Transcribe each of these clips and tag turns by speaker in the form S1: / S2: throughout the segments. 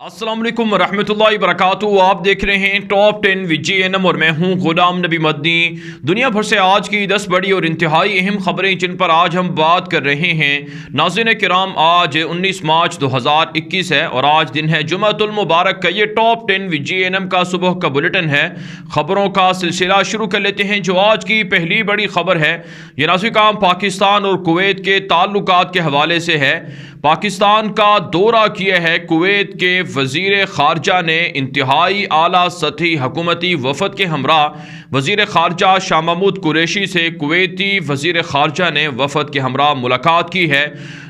S1: अस्सलाम वालेकुम रहमतुल्लाहि वबरकातुहू। आप देख रहे हैं टॉप 10 VGNM और मैं हूं गुलाम नबी मदनी। दुनिया भर से आज की 10 बड़ी और इंतहाई अहम खबरें जिन पर आज हम बात कर रहे हैं। नाज़रीन किराम, आज 19 मार्च 2021 है और आज दिन है जुम्मतुल मुबारक का। ये टॉप 10 VGNM का सुबह का बुलेटिन है। खबरों का सिलसिला शुरू कर लेते हैं। जो आज की पहली बड़ी खबर है ये नाज़रीन काम पाकिस्तान और कुवैत के ताल्लुकात के हवाले से है। पाकिस्तान का दौरा किया है कुवैत के वज़ीर ख़ारजा ने। इंतहाई आला सतही हुकूमती वफ़द के हमरा वज़ीर ख़ारजा शाह महमूद कुरैशी से कुवैती वज़ीर ख़ारजा ने वफ़द के हमरा मुलाकात की है।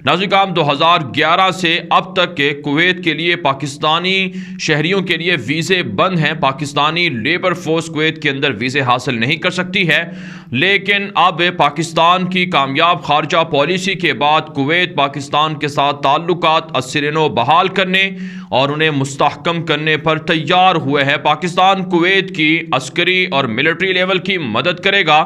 S1: नाज़रीन काम 2011 से अब तक के कुवैत के लिए पाकिस्तानी शहरियों के लिए वीज़े बंद हैं। पाकिस्तानी लेबर फोर्स कुवैत के अंदर वीज़े हासिल नहीं कर सकती है, लेकिन अब पाकिस्तान की कामयाब खारजा पॉलिसी के बाद कुवैत पाकिस्तान के साथ ताल्लुकात अस्सिर-ए-नौ बहाल करने और उन्हें मुस्तहकम करने पर तैयार हुए हैं। पाकिस्तान कुवैत की अस्करी और मिलिट्री लेवल की मदद करेगा।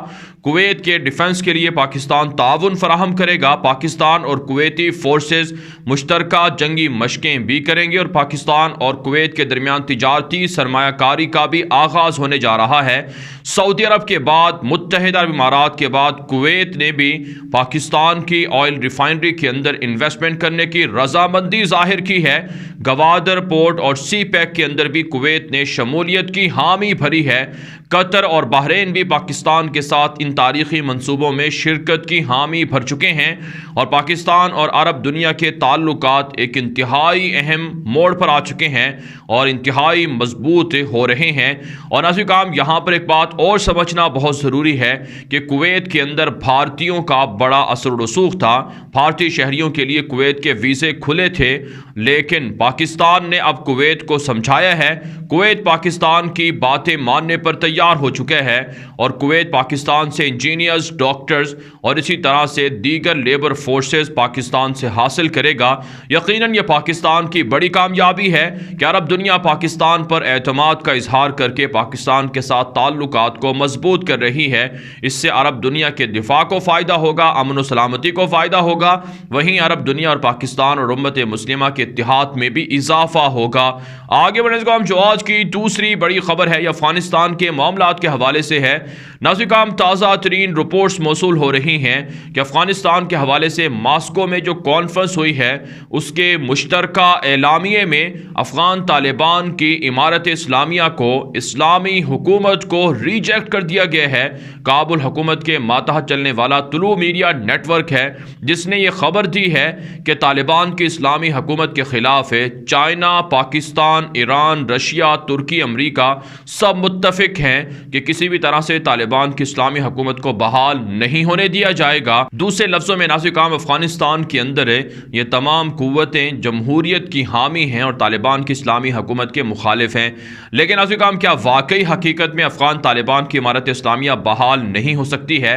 S1: कुवैत के डिफेंस के लिए पाकिस्तान ताउन फराहम करेगा। पाकिस्तान और कुवैती फोर्सेस मुश्तरका जंगी मशकें भी करेंगे और पाकिस्तान और कुवैत के दरमियान तिजारती सरमायाकारी का भी आगाज़ होने जा रहा है। सऊदी अरब के बाद, मुत्तहिदा अरब इमारात के बाद कुवैत ने भी पाकिस्तान की ऑयल रिफाइनरी के अंदर इन्वेस्टमेंट करने की रजामंदी जाहिर की है। गवादर पोर्ट और सी पैक के अंदर भी कुवैत ने शमूलियत की हामी भरी है। कतर और बहरीन भी पाकिस्तान के साथ इन तारीखी मंसूबों में शिरकत की हामी भर चुके हैं और पाकिस्तान और अरब दुनिया के ताल्लुकात एक इंतहाई अहम मोड़ पर आ चुके हैं और इंतहाई मजबूत हो रहे हैं। और नाज़रीन काम, यहाँ पर एक बात और समझना बहुत ज़रूरी है कि कुवैत के अंदर भारतीयों का बड़ा असर रसूख था। भारतीय शहरियों के लिए कुवैत के वीज़े खुले थे, लेकिन पाकिस्तान ने अब कुवैत को समझाया है। कुवैत पाकिस्तान की बातें मानने पर तैयार हो चुके हैं और कुवैत पाकिस्तान से इंजीनियर्स, डॉक्टर्स और इसी तरह से दीगर लेबर फोर्सेस पाकिस्तान से हासिल करेगा। यकीनन यह पाकिस्तान की बड़ी कामयाबी है कि अरब दुनिया पाकिस्तान पर एतमाद का इजहार करके पाकिस्तान के साथ ताल्लुकात को मजबूत कर रही है। इससे अरब दुनिया के दिफा को फ़ायदा होगा, अमन व सलामती को फ़ायदा होगा। वहीं अरब दुनिया और पाकिस्तान और उम्मत मुस्लिमा के इत्तिहाद में भी इजाफा होगा। आगे बढ़ने से जो आज की दूसरी बड़ी खबर है यह अफगानिस्तान के मामलात के हवाले से है। नाज़रीन काम, ताज़ा तरीन रिपोर्ट्स मौसूल हो रही हैं कि अफगानिस्तान के हवाले से मास्को में जो कॉन्फ्रेंस हुई है उसके मुश्तरका एलामिये में अफगान तालिबान की इमारत इस्लामिया को, इस्लामी हुकूमत को रिजेक्ट कर दिया गया है। काबुल हुकूमत के मातहत चलने वाला तुलू मीडिया नेटवर्क है जिसने ये खबर दी है कि तालिबान की इस्लामी हुकूमत के खिलाफ है। चाइना, पाकिस्तान, ईरान, रशिया, तुर्की, अमरीका सब मुत्तफिक हैं कि किसी भी तरह से तालिबान की इस्लामी हुकूमत को बहाल नहीं होने दिया जाएगा। दूसरे लफ्ज़ों में नाज़रीन काम, अफगानिस्तान के अंदर है ये तमाम कुव्वतें जमहूरियत की हामी हैं और तालिबान की इस्लामी हुकूमत के मुखालिफ हैं। लेकिन नाज़रीन काम, क्या वाकई हकीकत में अफगान तालिबान की इमारत इस्लामिया बहाल नहीं हो सकती है?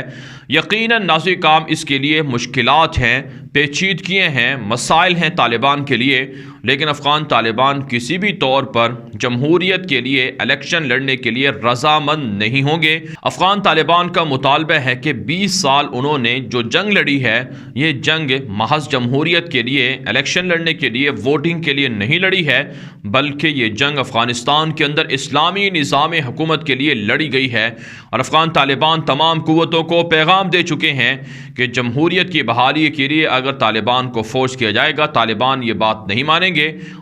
S1: यकीनन नाज़रीन काम, इसके लिए मुश्किलात हैं, पेचीदगियाँ हैं, मसाइल हैं तालिबान के लिए। लेकिन अफ़गान तालिबान किसी भी तौर पर जमहूरियत के लिए इलेक्शन लड़ने के लिए रजामंद नहीं होंगे। अफ़गान तालिबान का मुतालबा है कि 20 साल उन्होंने जो जंग लड़ी है ये जंग महज जमहूरियत के लिए, इलेक्शन लड़ने के लिए, वोटिंग के लिए नहीं लड़ी है, बल्कि ये जंग अफ़गानिस्तान के अंदर इस्लामी निज़ाम हुकूमत के लिए लड़ी गई है। और अफ़गान तालिबान तमाम कुव्वतों को पैगाम दे चुके हैं कि जमहूरियत की बहाली के लिए अगर तालिबान को फोर्स किया जाएगा, तालिबान ये बात नहीं मानेंगे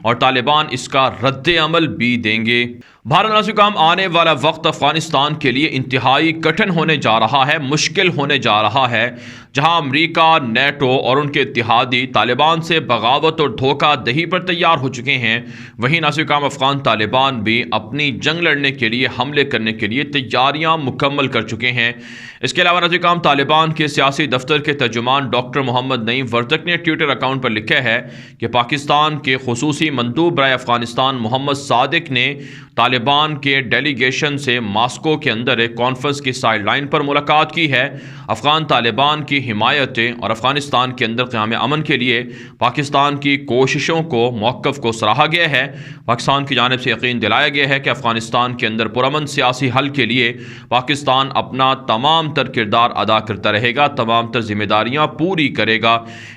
S1: और तालिबान इसका रद्द अमल भी देंगे। भारत नाज़रीन काम, आने वाला वक्त अफगानिस्तान के लिए इंतहाई कठिन होने जा रहा है, मुश्किल होने जा रहा है। जहां अमेरिका, नेटो और उनके इत्तिहादी तालिबान से बगावत और धोखा दही पर तैयार हो चुके हैं, वहीं नाज़रीन काम अफगान तालिबान भी अपनी जंग लड़ने के लिए, हमले करने के लिए तैयारियां मुकम्मल कर चुके हैं। इसके अलावा नाज़रीन काम, तालिबान के सियासी दफ्तर के तर्जुमान डॉक्टर मोहम्मद नईम वर्तक ने ट्विटर अकाउंट पर लिखा है कि पाकिस्तान के खुसूसी मंदूब बराए अफगानिस्तान मोहम्मद सादिक ने तालिबान के डेलीगेशन से मास्को के अंदर एक कॉन्फ्रेंस की साइड लाइन पर मुलाकात की है। अफगान तालिबान की हिमायत और अफगानिस्तान के अंदर क़याम अमन के लिए पाकिस्तान की कोशिशों को, मौक़िफ़ को सराहा गया है। पाकिस्तान की जानिब से यकीन दिलाया गया है कि अफगानिस्तान के अंदर पुरअमन सियासी हल के लिए पाकिस्तान अपना तमाम तर किरदार अदा करता रहेगा, तमाम तमाम तर जिम्मेदारियाँ पूरी करेगा।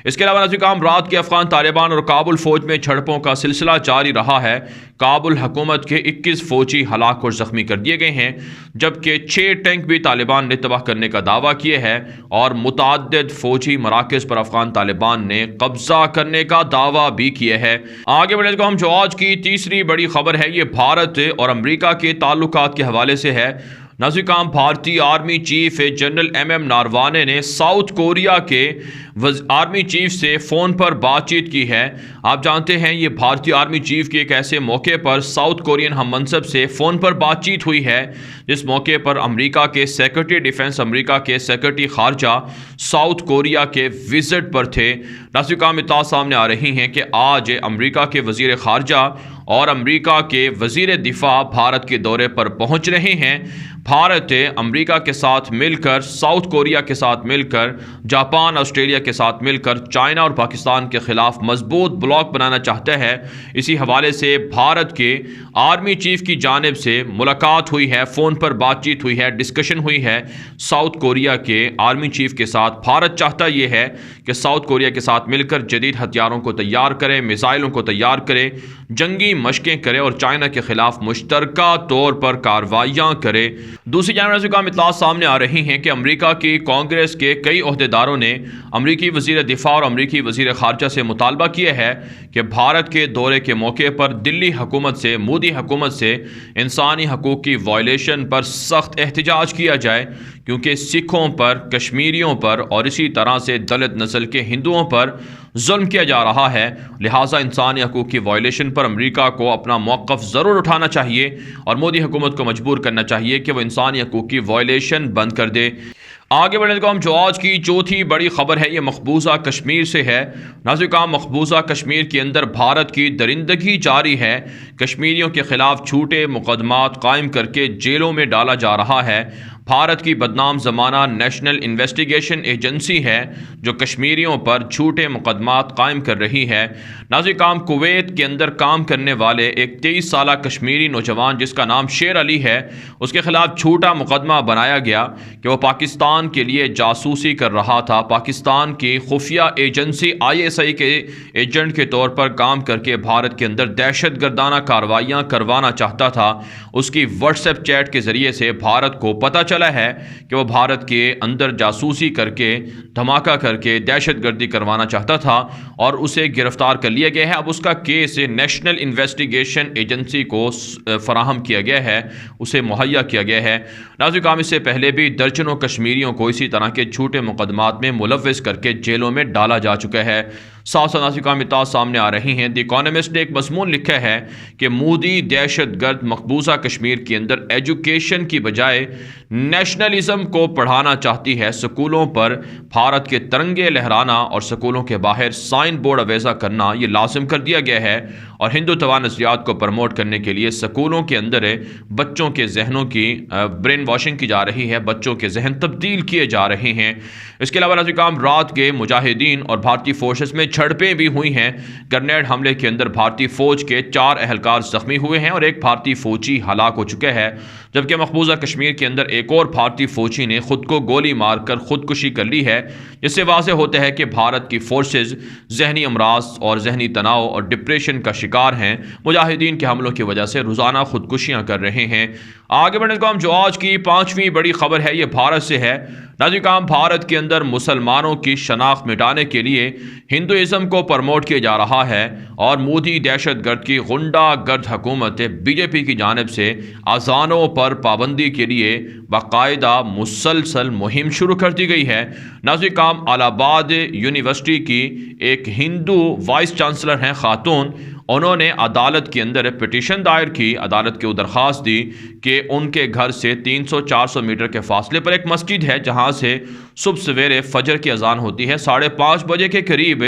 S1: इसके अलावा नाज़रीन करام, रात के अफगान तालिबान और काबुल फ़ौज में झड़पों का सिलसिला जारी रहा है। काबुल हुकूमत के 21 फ़ौजी हलाक और ज़ख्मी कर दिए गए हैं, जबकि 6 टैंक भी तालिबान ने तबाह करने का दावा किया है और मुतअद्दिद फ़ौजी मराकज़ पर अफगान तालिबान ने कब्ज़ा करने का दावा भी किया है। आगे बढ़ने को हम जो आज की तीसरी बड़ी खबर है, ये भारत और अमेरिका के ताल्लुकात के हवाले से है। नाज़रीन करام, भारतीय army chief general MM Naravane ने साउथ कोरिया के आर्मी चीफ से फ़ोन पर बातचीत की है। आप जानते हैं ये भारतीय आर्मी चीफ के एक ऐसे मौके पर साउथ कोरियन हम मनसब से फ़ोन पर बातचीत हुई है, जिस मौके पर अमेरिका के सेक्रेटरी डिफेंस, अमेरिका के सेक्रेटरी खारजा साउथ कोरिया के विजिट पर थे। नाज़रीन करام, इत्तला सामने आ रही हैं कि आज अमेरिका के वज़ीर खारजा और अमेरिका के वज़ीर दिफा भारत के दौरे पर पहुंच रहे हैं। भारत अमेरिका के साथ मिलकर, साउथ कोरिया के साथ मिलकर, जापान, ऑस्ट्रेलिया के साथ मिलकर चाइना और पाकिस्तान के ख़िलाफ़ मजबूत ब्लॉक बनाना चाहता है। इसी हवाले से भारत के आर्मी चीफ की जानिब से मुलाकात हुई है, फ़ोन पर बातचीत हुई है, डिस्कशन हुई है साउथ कोरिया के आर्मी चीफ के साथ। भारत चाहता ये है कि साउथ कोरिया के साथ मिलकर जदीद हथियारों को तैयार करे, मिसाइलों को तैयार करे, जंगी मशकें करे और चाइना के खिलाफ मुश्तरका तौर पर कार्रवाइयाँ करे। दूसरी जानब का इत्तला सामने आ रही हैं कि अमेरिका की कांग्रेस के कई ओहदेदारों ने अमेरिकी वज़ीर दिफा और अमेरिकी वज़ीर ख़ारजा से मुतालबा किया है कि भारत के दौरे के मौके पर दिल्ली हुकूमत से, मोदी हुकूमत से इंसानी हकूक़ की वायलेशन पर सख्त एहतजाज किया जाए, क्योंकि सिखों पर, कश्मीरियों पर और इसी तरह से दलित नस्ल के हिंदुओं पर जुल्म किया जा रहा है। लिहाजा इंसानी हकूक़ की वायलेशन पर अमेरिका को अपना मौक़िफ़ ज़रूर उठाना चाहिए और मोदी हुकूमत को मजबूर करना चाहिए कि वह इंसानी हकूक़ की वायलेशन बंद कर दे। आगे बढ़ने को हम जो आज की चौथी बड़ी खबर है, ये मकबूजा कश्मीर से है। नाज़रीन करام, मकबूजा कश्मीर के अंदर भारत की दरिंदगी जारी है। कश्मीरियों के ख़िलाफ़ झूठे मुकदमात कायम करके जेलों में डाला जा रहा है। भारत की बदनाम ज़माना नेशनल इन्वेस्टिगेशन एजेंसी है जो कश्मीरियों पर झूठे मुकदमात कायम कर रही है। नाज़रीन करام, कुवैत के अंदर काम करने वाले एक 23 साला कश्मीरी नौजवान जिसका नाम शेर अली है, उसके ख़िलाफ़ झूठा मुकदमा बनाया गया कि वह पाकिस्तान के लिए जासूसी कर रहा था। पाकिस्तान की खुफिया एजेंसी ISI के एजेंट के तौर पर काम करके भारत के अंदर दहशत गर्दाना कार्रवाइयाँ करवाना चाहता था। उसकी व्हाट्सएप चैट के ज़रिए से भारत को पता चला है कि वह भारत के अंदर जासूसी करके, धमाका करके दहशत गर्दी करवाना चाहता था और उसे गिरफ्तार कर लिया गया है। अब उसका केस नेशनल इन्वेस्टिगेशन एजेंसी को फराहम किया गया है, उसे मुहैया किया गया है। नाज़रीन करام, इससे पहले भी दर्जनों कश्मीरियों को इसी तरह के झूठे मुकदमात में मुलव्वस करके जेलों में डाला जा चुका है। साथ साथ नाज़रीन करام, इत्तला सामने आ रही हैं। द इकोनॉमिस्ट ने एक मज़मून लिखा है कि मोदी दहशत गर्द मकबूजा कश्मीर के अंदर एजुकेशन की बजाय नेशनलिज्म को पढ़ाना चाहती है। स्कूलों पर भारत के तिरंगे लहराना और स्कूलों के बाहर साइन बोर्ड अवेज़ा करना ये लाजिम कर दिया गया है और हिंदुत्व नज़रियात को प्रमोट करने के लिए स्कूलों के अंदर बच्चों के जहनों की ब्रेन वॉशिंग की जा रही है, बच्चों के जहन तब्दील किए जा रहे हैं। इसके अलावा नाज़रीन करام, रात के मुजाहिदीन और भारतीय फोर्सेस में झड़पें भी हुई हैं। ग्रेनेड हमले के अंदर भारतीय फ़ौज के 4 एहलकार ज़ख्मी हुए हैं और एक भारतीय फ़ौजी हलाक हो चुका है, जबकि मकबूजा कश्मीर के अंदर एक और भारतीय फ़ौजी ने खुद को गोली मारकर खुदकुशी कर ली है। इससे वाज़ेह होता है कि भारत की फोर्सेस जहनी अमराज और जहनी तनाव और डिप्रेशन का शिकार हैं। मुजाहिदीन के हमलों की वजह से रोज़ाना खुदकुशियाँ कर रहे हैं। आगे बढ़ने को हम जो आज की 5वीं बड़ी खबर है, ये भारत से है। नाज़रीन करام, भारत के अंदर मुसलमानों की शनाख्त मिटाने के लिए हिंदुइज़्म को प्रमोट किया जा रहा है और मोदी दहशत गर्द की गुंडा गर्द हुकूमत BJP की जानिब से अज़ानों पर पाबंदी के लिए बाकायदा मुसलसल मुहिम शुरू कर दी गई है। नाज़रीन करام, इलाहाबाद यूनिवर्सिटी की एक हिंदू वाइस चांसलर हैं खातून, उन्होंने अदालत के अंदर पिटीशन दायर की, अदालत को दरख्वास्त दी कि उनके घर से 300-400 मीटर के फासले पर एक मस्जिद है जहां से सुबह सवेरे फजर की अजान होती है 5:30 बजे के करीब।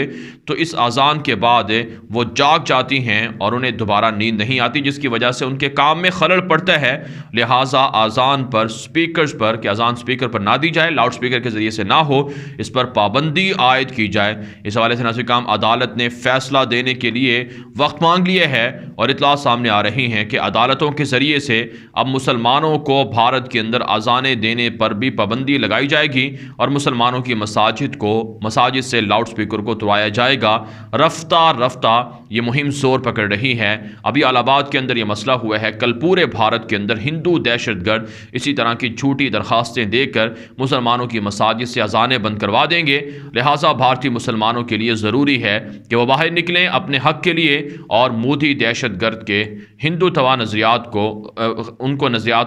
S1: तो इस अजान के बाद वो जाग जाती हैं और उन्हें दोबारा नींद नहीं आती, जिसकी वजह से उनके काम में खलल पड़ता है। लिहाजा अजान पर स्पीकर्स पर कि अजान स्पीकर पर ना दी जाए, लाउड स्पीकर के ज़रिए से ना हो, इस पर पाबंदी आयद की जाए। इस हवाले से नाज़रीन करام, अदालत ने फ़ैसला देने के लिए वक्त मांग लिया है और इत्तला सामने आ रही हैं कि अदालतों के ज़रिए से अब مسلمانوں کو بھارت کے اندر اذانیں دینے پر بھی پابندی لگائی جائے گی اور مسلمانوں کی مساجد سے لاؤڈ سپیکر کو اتروایا جائے گا۔ رفتہ رفتہ یہ مہم زور پکڑ رہی ہے۔ ابھی الہ آباد کے اندر یہ مسئلہ ہوا ہے، کل پورے بھارت کے اندر ہندو دہشت گرد اسی طرح کی جھوٹی درخواستیں دے کر مسلمانوں کی مساجد سے اذانیں بند کروا دیں گے۔ لہٰذا بھارتی مسلمانوں کے لیے ضروری ہے کہ وہ باہر نکلیں اپنے حق کے لیے اور مودی دہشت گرد کے ہندو توا نظریات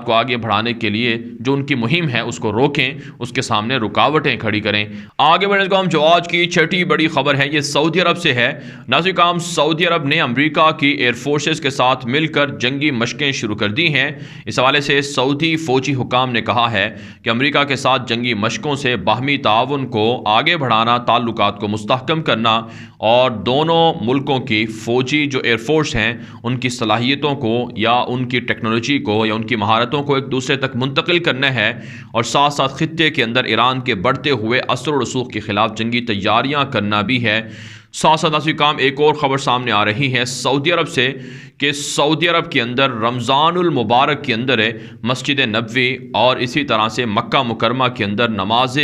S1: کو آگے بڑھانے کے لیے جو ان کی مہم ہے اس کو روکیں، اس کے سامنے رکاوٹیں کھڑی کریں۔ آگے بڑھنے کو ہم جو آج کی چھٹی بڑی خبر ہے یہ سعودی عرب سے ہے۔ ناظرین کرام، سعودی عرب نے امریکہ کی ایئر فورسز کے ساتھ مل کر جنگی مشقیں شروع کر دی ہیں۔ اس حوالے سے سعودی فوجی حکام نے کہا ہے کہ امریکہ کے ساتھ جنگی مشقوں سے باہمی تعاون کو آگے بڑھانا، تعلقات کو مستحکم کرنا اور دونوں ملکوں کی فوجی جو ایئر فورس ہیں ان کی صلاحیتوں کو یا ان کی ٹیکنالوجی کو یا ان کی مہارتوں کو ایک دوسرے تک منتقل کرنا ہے، اور ساتھ ساتھ خطے کے اندر ایران کے بڑھتے ہوئے اثر و رسوخ کے خلاف جنگی تیاریاں کرنا بھی ہے۔ ساتھ ساتھ ناظرین کرام ایک اور خبر سامنے آ رہی ہے سعودی عرب سے کہ سعودی عرب کے اندر رمضان المبارک کے اندر مسجد نبوی اور اسی طرح سے مکہ مکرمہ کے اندر نماز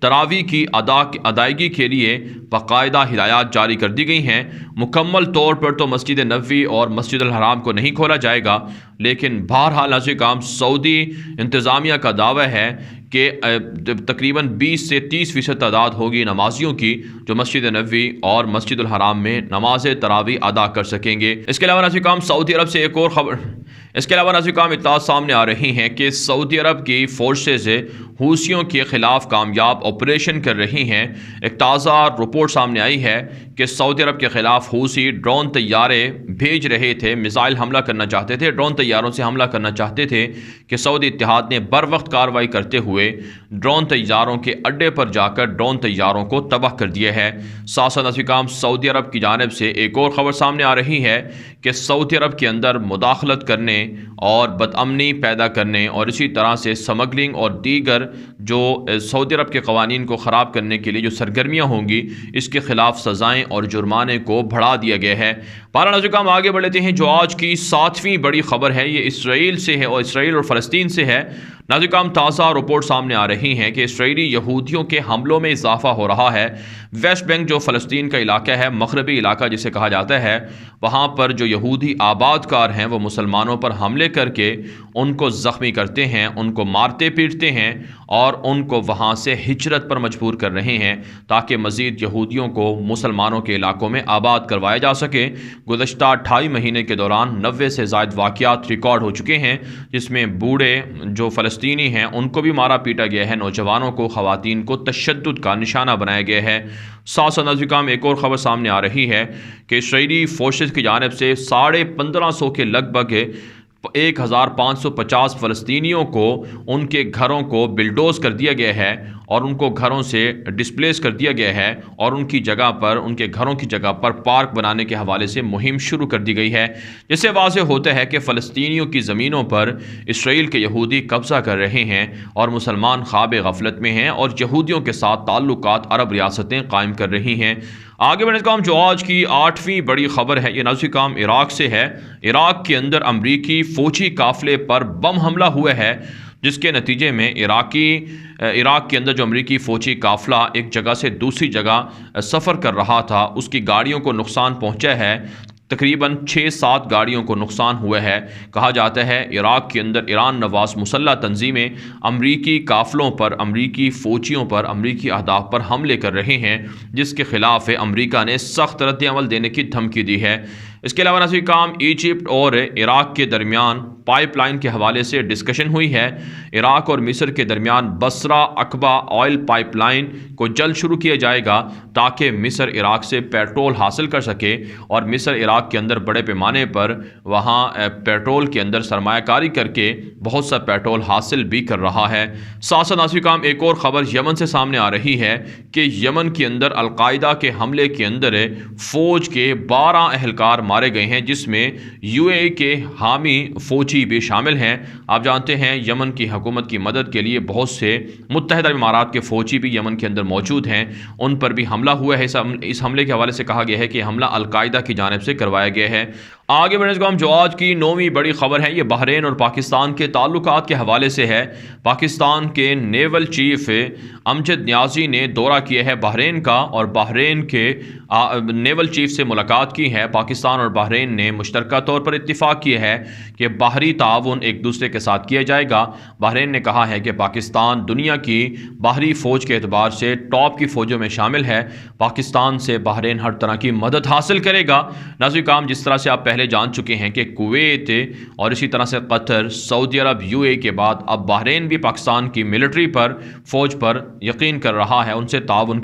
S1: تراویح کی ادائیگی کے لیے باقاعدہ ہدایات جاری کر دی گئی ہیں۔ مکمل طور پر تو مسجد نبوی اور مسجد الحرام کو نہیں کھولا جائے گا، لیکن بہرحال ناظرین کرام سعودی انتظامیہ کا دعویٰ ہے کہ تقریباً 20 سے 30% تعداد ہوگی نمازیوں کی جو مسجد نبوی اور مسجد الحرام میں نماز تراویح ادا کر سکیں گے۔ اس کے علاوہ ناظرین کرام سعودی عرب سے ایک اور خبر، اس کے علاوہ ناظرین کرام اطلاعات سامنے آ رہی ہیں کہ سعودی عرب کی فورسز حوثیوں کے خلاف کامیاب آپریشن کر رہی ہیں۔ ایک تازہ رپورٹ سامنے آئی ہے کہ سعودی عرب کے خلاف حوثی ڈرون طیارے بھیج رہے تھے، میزائل حملہ کرنا چاہتے تھے، ڈرون طیاروں سے حملہ کرنا چاہتے تھے کہ سعودی اتحاد نے بر وقت کارروائی کرتے ہوئے ڈرون طیاروں کے اڈے پر جا کر ڈرون طیاروں کو تباہ کر دیا ہے۔ ساتھ ساتھ ناظرین کرام سعودی عرب کی جانب سے ایک اور خبر سامنے آ رہی ہے کہ سعودی عرب کے اندر مداخلت کرنے اور بدامنی پیدا کرنے اور اسی طرح سے سمگلنگ اور دیگر جو سعودی عرب کے قوانین کو خراب کرنے کے لیے جو سرگرمیاں ہوں گی اس کے خلاف سزائیں اور جرمانے کو بڑھا دیا گیا ہے۔ پارا ناظرین کرام آگے بڑھ لیتے ہیں جو آج کی 7ویں بڑی خبر ہے یہ اسرائیل سے ہے اور اسرائیل اور فلسطین سے ہے۔ ناظرین کرام تازہ رپورٹ سامنے آ رہی ہیں کہ اسرائیلی یہودیوں کے حملوں میں اضافہ ہو رہا ہے۔ ویسٹ بینک جو فلسطین کا علاقہ ہے، مغربی علاقہ جسے کہا جاتا ہے، وہاں پر جو یہودی آباد کار ہیں وہ مسلمانوں پر حملے کر کے ان کو زخمی کرتے ہیں، ان کو مارتے پیٹتے ہیں اور ان کو وہاں سے ہجرت پر مجبور کر رہے ہیں تاکہ مزید یہودیوں کو مسلمانوں کے علاقوں میں آباد کروایا جا سکے۔ گزشتہ 2.5 مہینے کے دوران 90 سے زائد واقعات ریکارڈ ہو چکے ہیں جس میں بوڑھے جو فلسطینی ہیں ان کو بھی مارا پیٹا گیا ہے، نوجوانوں کو، خواتین کو تشدد کا نشانہ بنایا گیا ہے۔ ساتھ ساتھ ناظرین کرام ایک اور خبر سامنے آ رہی ہے کہ اسرائیلی فورسز کی جانب سے 1550 کے لگ بھگ 1550 فلسطینیوں کو ان کے گھروں کو بلڈوز کر دیا گیا ہے اور ان کو گھروں سے ڈسپلیس کر دیا گیا ہے اور ان کی جگہ پر، ان کے گھروں کی جگہ پر پارک بنانے کے حوالے سے مہم شروع کر دی گئی ہے، جس سے واضح ہوتا ہے کہ فلسطینیوں کی زمینوں پر اسرائیل کے یہودی قبضہ کر رہے ہیں اور مسلمان خواب غفلت میں ہیں اور یہودیوں کے ساتھ تعلقات عرب ریاستیں قائم کر رہی ہیں۔ آگے بڑھنے کا ہم جو آج کی 8ویں بڑی خبر ہے یہ ناظرین کرام عراق سے ہے۔ عراق کے اندر امریکی فوجی قافلے پر بم حملہ ہوا ہے جس کے نتیجے میں عراق کے اندر جو امریکی فوجی قافلہ ایک جگہ سے دوسری جگہ سفر کر رہا تھا اس کی گاڑیوں کو نقصان پہنچا ہے۔ تقریباً 6-7 گاڑیوں کو نقصان ہوا ہے۔ کہا جاتا ہے عراق کے اندر ایران نواز مسلح تنظیمیں امریکی قافلوں پر، امریکی فوجیوں پر، امریکی اہداف پر حملے کر رہے ہیں جس کے خلاف امریکہ نے سخت رد عمل دینے کی دھمکی دی ہے۔ اس کے علاوہ ناظرین کرام ایجپٹ اور عراق کے درمیان پائپ لائن کے حوالے سے ڈسکشن ہوئی ہے۔ عراق اور مصر کے درمیان بصرہ عقبہ آئل پائپ لائن کو جلد شروع کیا جائے گا تاکہ مصر عراق سے پیٹرول حاصل کر سکے اور مصر عراق کے اندر بڑے پیمانے پر وہاں پیٹرول کے اندر سرمایہ کاری کر کے بہت سا پیٹرول حاصل بھی کر رہا ہے۔ ساتھ ساتھ ناظرین کرام ایک اور خبر یمن سے سامنے آ رہی ہے کہ یمن کے اندر القاعدہ کے حملے کے اندر فوج کے 12 اہلکار مارے گئے ہیں جس میں UAE کے حامی فوجی بھی شامل ہیں۔ آپ جانتے ہیں یمن کی حکومت کی مدد کے لیے بہت سے متحدہ امارات کے فوجی بھی یمن کے اندر موجود ہیں، ان پر بھی حملہ ہوا ہے۔ اس حملے کے حوالے سے کہا گیا ہے کہ حملہ القاعدہ کی جانب سے کروایا گیا ہے۔ آگے بڑھنے سے جو آج کی 9ویں بڑی خبر ہے یہ بحرین اور پاکستان کے تعلقات کے حوالے سے ہے۔ پاکستان کے نیول چیف امجد نیازی نے دورہ کیا ہے بحرین کا اور بحرین کے نیول چیف سے ملاقات کی ہے۔ پاکستان اور بحرین نے مشترکہ طور پر اتفاق کیا ہے کہ بحری تعاون ایک دوسرے کے ساتھ کیا جائے گا۔ بحرین نے کہا ہے کہ پاکستان دنیا کی بحری فوج کے اعتبار سے ٹاپ کی فوجوں میں شامل ہے۔ پاکستان سے بحرین ہر طرح کی مدد حاصل کرے گا۔ ناظرین کام جس طرح سے آپ پہلے جان چکے ہیں کہ کویت اور اسی طرح سے قطر، سعودی عرب، UAE کے بعد اب بحرین بھی پاکستان کی ملٹری پر، فوج پر یقین کر رہا ہے، ان سے تعاون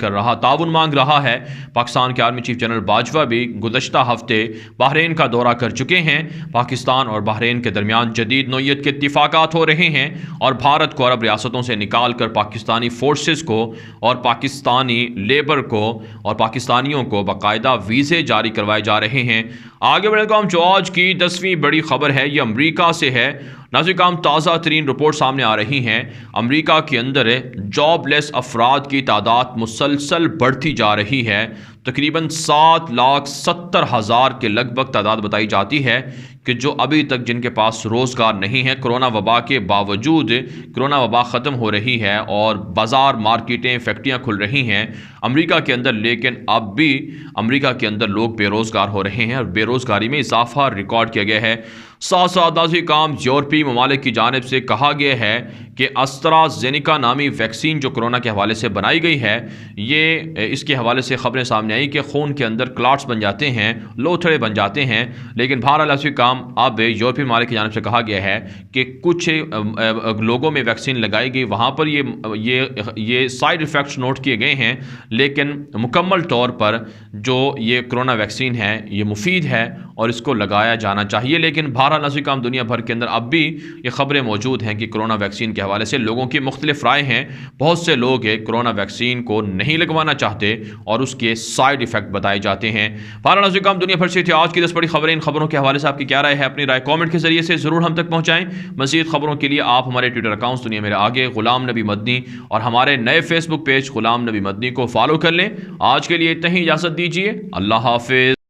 S1: مانگ رہا ہے۔ پاکستان کے آرمی چیف جنرل باجوہ بھی گزشتہ ہفتے بحرین کا دورہ کر چکے ہیں۔ پاکستان اور بحرین کے درمیان جدید نوعیت کے اتفاقات ہو رہے ہیں اور بھارت کو عرب ریاستوں سے نکال کر پاکستانی فورسز کو اور پاکستانی لیبر کو اور پاکستانیوں کو باقاعدہ ویزے جاری کروائے جا رہے ہیں۔ آگے بڑھے تو جو آج کی 10ویں بڑی خبر ہے یہ امریکہ سے ہے۔ ناظرین کرام تازہ ترین رپورٹ سامنے آ رہی ہیں۔ امریکہ کے اندر جاب لیس افراد کی تعداد مسلسل بڑھتی جا رہی ہے۔ تقریباً 7,70,000 کے لگ بھگ تعداد بتائی جاتی ہے کہ جو ابھی تک جن کے پاس روزگار نہیں ہے۔ کرونا وبا کے باوجود کرونا وبا ختم ہو رہی ہے اور بازار، مارکیٹیں، فیکٹریاں کھل رہی ہیں امریکہ کے اندر، لیکن اب بھی امریکہ کے اندر لوگ بے روزگار ہو رہے ہیں اور بے روزگاری میں اضافہ ریکارڈ کیا گیا ہے۔ ساتھ ساتھ ناظرین کام یورپی ممالک کی جانب سے کہا گیا ہے کہ AstraZeneca نامی ویکسین جو کرونا کے حوالے سے بنائی گئی ہے، یہ اس کے حوالے سے خبریں سامنے آئی کہ خون کے اندر کلاٹس بن جاتے ہیں، لوتھڑے بن جاتے ہیں، لیکن بہرحال ناظرین کام اب یورپی ممالک کی جانب سے کہا گیا ہے کہ کچھ لوگوں میں ویکسین لگائی گئی، وہاں پر یہ سائیڈ ایفیکٹس نوٹ کیے گئے ہیں، لیکن مکمل طور پر جو یہ کرونا ویکسین ہے یہ مفید ہے اور اس کو لگایا جانا چاہیے۔ لیکن بہرحال ناظرین کرام دنیا بھر کے اندر اب بھی یہ خبریں موجود ہیں کہ کرونا ویکسین کے حوالے سے لوگوں کی مختلف رائے ہیں۔ بہت سے لوگ کرونا ویکسین کو نہیں لگوانا چاہتے اور اس کے سائیڈ ایفیکٹ بتائے جاتے ہیں۔ بہرحال ناظرین کرام دنیا بھر سے تھی آج کی 10 بڑی خبریں۔ ان خبروں کے حوالے سے آپ کی کیا رائے ہے؟ اپنی رائے کامنٹ کے ذریعے سے ضرور ہم تک پہنچائیں۔ مزید خبروں کے لیے آپ ہمارے ٹویٹر اکاؤنٹس دنیا میرے آگے، غلام نبی مدنی، اور ہمارے نئے فیس بک پیج غلام نبی مدنی کو فالو کر لیں۔ آج کے لیے اتنا ہی، اجازت دیجیے، اللہ حافظ۔